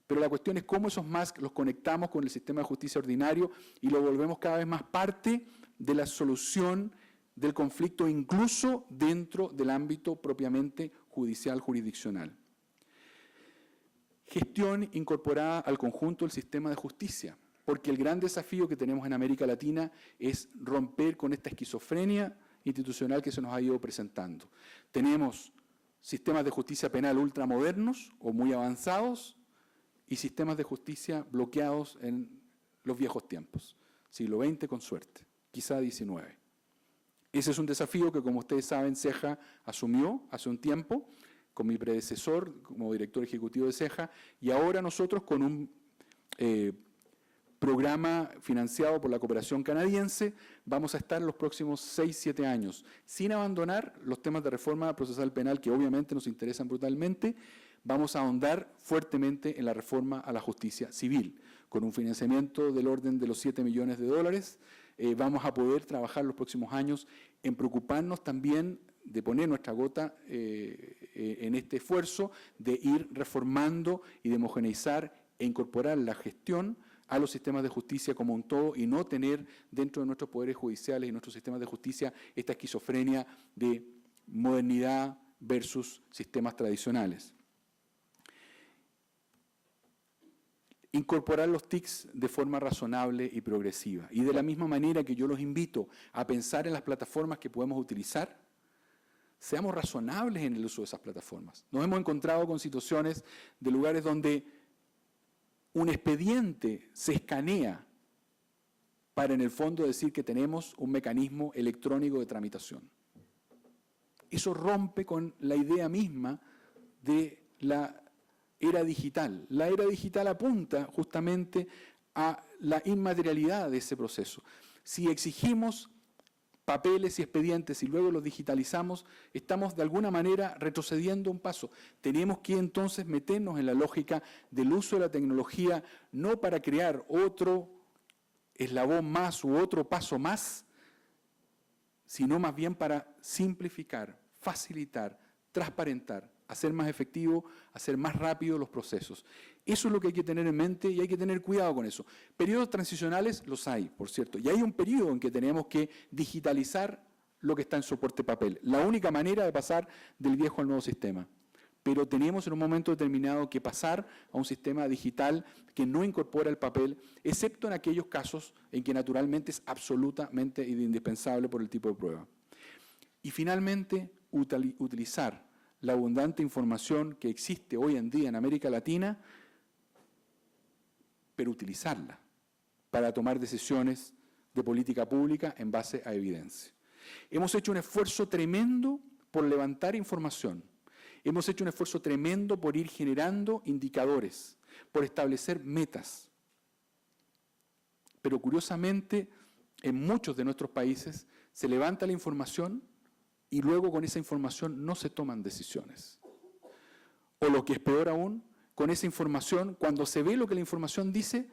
Pero la cuestión es cómo esos MASC los conectamos con el sistema de justicia ordinario y lo volvemos cada vez más parte de la solución del conflicto, incluso dentro del ámbito propiamente judicial, jurisdiccional. Gestión incorporada al conjunto del sistema de justicia, porque el gran desafío que tenemos en América Latina es romper con esta esquizofrenia institucional que se nos ha ido presentando. Tenemos sistemas de justicia penal ultramodernos o muy avanzados y sistemas de justicia bloqueados en los viejos tiempos, siglo XX con suerte, quizá XIX. Ese es un desafío que, como ustedes saben, CEJA asumió hace un tiempo con mi predecesor como director ejecutivo de CEJA y ahora nosotros con un programa financiado por la cooperación canadiense, vamos a estar en los próximos 6-7 años, sin abandonar los temas de reforma procesal penal que obviamente nos interesan brutalmente. Vamos a ahondar fuertemente en la reforma a la justicia civil, con un financiamiento del orden de los $7 millones. Vamos a poder trabajar los próximos años en preocuparnos también de poner nuestra gota en este esfuerzo de ir reformando y de homogeneizar e incorporar la gestión a los sistemas de justicia como un todo y no tener dentro de nuestros poderes judiciales y nuestros sistemas de justicia esta esquizofrenia de modernidad versus sistemas tradicionales. Incorporar los TICs de forma razonable y progresiva. Y de la misma manera que yo los invito a pensar en las plataformas que podemos utilizar, seamos razonables en el uso de esas plataformas. Nos hemos encontrado con situaciones de lugares donde un expediente se escanea para en el fondo decir que tenemos un mecanismo electrónico de tramitación. Eso rompe con la idea misma de la era digital. La era digital apunta justamente a la inmaterialidad de ese proceso. Si exigimos papeles y expedientes y luego los digitalizamos, estamos de alguna manera retrocediendo un paso. Tenemos que entonces meternos en la lógica del uso de la tecnología, no para crear otro eslabón más u otro paso más, sino más bien para simplificar, facilitar, transparentar, hacer más efectivo, hacer más rápido los procesos. Eso es lo que hay que tener en mente y hay que tener cuidado con eso. Periodos transicionales los hay, por cierto, y hay un periodo en que tenemos que digitalizar lo que está en soporte papel. La única manera de pasar del viejo al nuevo sistema. Pero tenemos en un momento determinado que pasar a un sistema digital que no incorpora el papel, excepto en aquellos casos en que naturalmente es absolutamente indispensable por el tipo de prueba. Y finalmente, utilizar la abundante información que existe hoy en día en América Latina, pero utilizarla para tomar decisiones de política pública en base a evidencia. Hemos hecho un esfuerzo tremendo por levantar información. Hemos hecho un esfuerzo tremendo por ir generando indicadores, por establecer metas. Pero curiosamente, en muchos de nuestros países se levanta la información y luego con esa información no se toman decisiones. O lo que es peor aún, con esa información, cuando se ve lo que la información dice,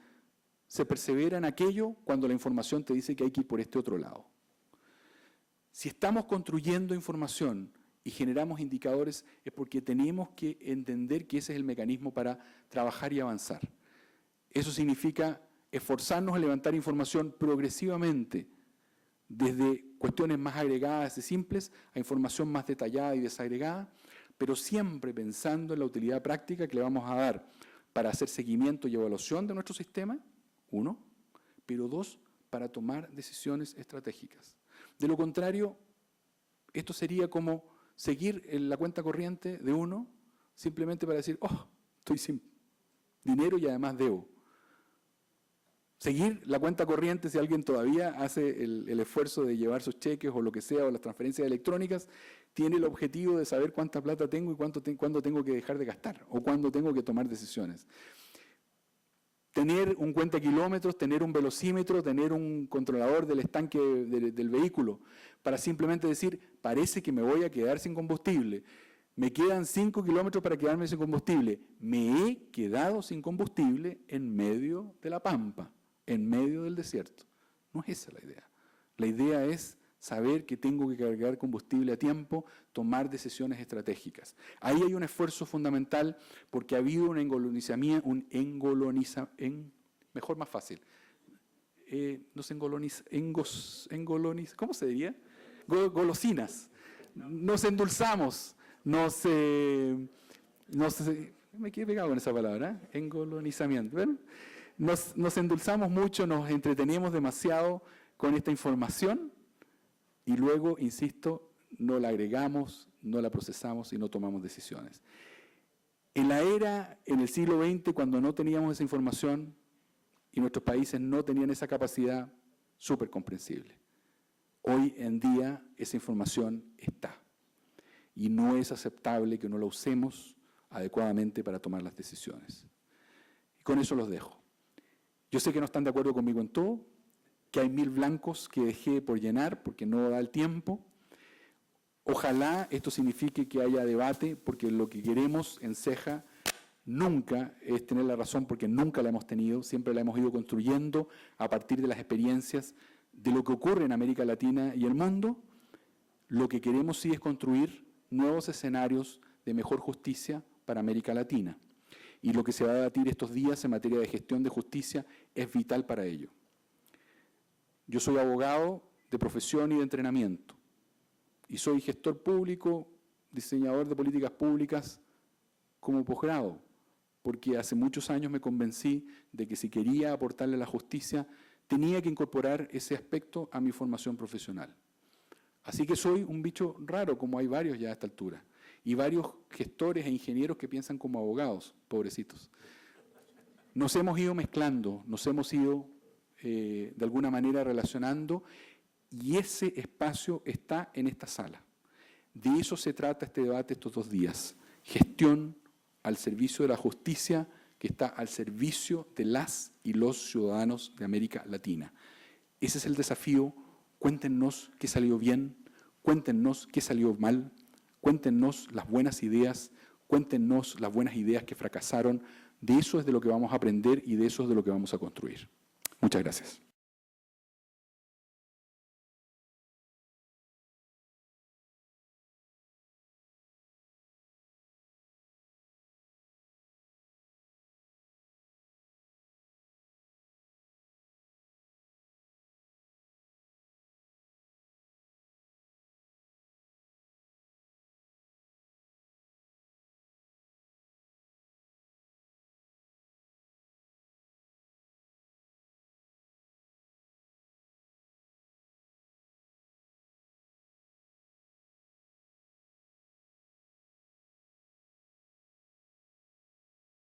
se persevera en aquello cuando la información te dice que hay que ir por este otro lado. Si estamos construyendo información y generamos indicadores, es porque tenemos que entender que ese es el mecanismo para trabajar y avanzar. Eso significa esforzarnos en levantar información progresivamente, desde cuestiones más agregadas y simples a información más detallada y desagregada, pero siempre pensando en la utilidad práctica que le vamos a dar para hacer seguimiento y evaluación de nuestro sistema, uno, pero dos, para tomar decisiones estratégicas. De lo contrario, esto sería como seguir en la cuenta corriente de uno, simplemente para decir, oh, estoy sin dinero y además debo. Seguir la cuenta corriente si alguien todavía hace el esfuerzo de llevar sus cheques o lo que sea, o las transferencias electrónicas, tiene el objetivo de saber cuánta plata tengo y cuándo tengo que dejar de gastar o cuándo tengo que tomar decisiones. Tener un cuenta kilómetros, tener un velocímetro, tener un controlador del estanque del vehículo, para simplemente decir, parece que me voy a quedar sin combustible. Me quedan 5 kilómetros para quedarme sin combustible. Me he quedado sin combustible en medio de la pampa, en medio del desierto. No es esa la idea. La idea es saber que tengo que cargar combustible a tiempo, tomar decisiones estratégicas. Ahí hay un esfuerzo fundamental porque ha habido un mejor, más fácil. ¿Cómo se diría? Golosinas. Nos endulzamos, me quedé pegado con esa palabra, engolonizamiento. ¿Ven? Nos endulzamos mucho, nos entretenemos demasiado con esta información y luego, insisto, no la agregamos, no la procesamos y no tomamos decisiones. En el siglo XX, cuando no teníamos esa información y nuestros países no tenían esa capacidad, súper comprensible. Hoy en día esa información está y no es aceptable que no la usemos adecuadamente para tomar las decisiones. Y con eso los dejo. Yo sé que no están de acuerdo conmigo en todo, que hay 1000 blancos que dejé por llenar porque no da el tiempo. Ojalá esto signifique que haya debate, porque lo que queremos en CEJA nunca es tener la razón, porque nunca la hemos tenido, siempre la hemos ido construyendo a partir de las experiencias de lo que ocurre en América Latina y el mundo. Lo que queremos sí es construir nuevos escenarios de mejor justicia para América Latina. Y lo que se va a debatir estos días en materia de gestión de justicia es vital para ello. Yo soy abogado de profesión y de entrenamiento, y soy gestor público, diseñador de políticas públicas como posgrado, porque hace muchos años me convencí de que si quería aportarle a la justicia, tenía que incorporar ese aspecto a mi formación profesional. Así que soy un bicho raro, como hay varios ya a esta altura, y varios gestores e ingenieros que piensan como abogados, pobrecitos. Nos hemos ido mezclando, nos hemos ido de alguna manera relacionando, y ese espacio está en esta sala. De eso se trata este debate estos 2 días. Gestión al servicio de la justicia, que está al servicio de las y los ciudadanos de América Latina. Ese es el desafío. Cuéntenos qué salió bien, cuéntenos qué salió mal, cuéntenos las buenas ideas, cuéntenos las buenas ideas que fracasaron. De eso es de lo que vamos a aprender y de eso es de lo que vamos a construir. Muchas gracias.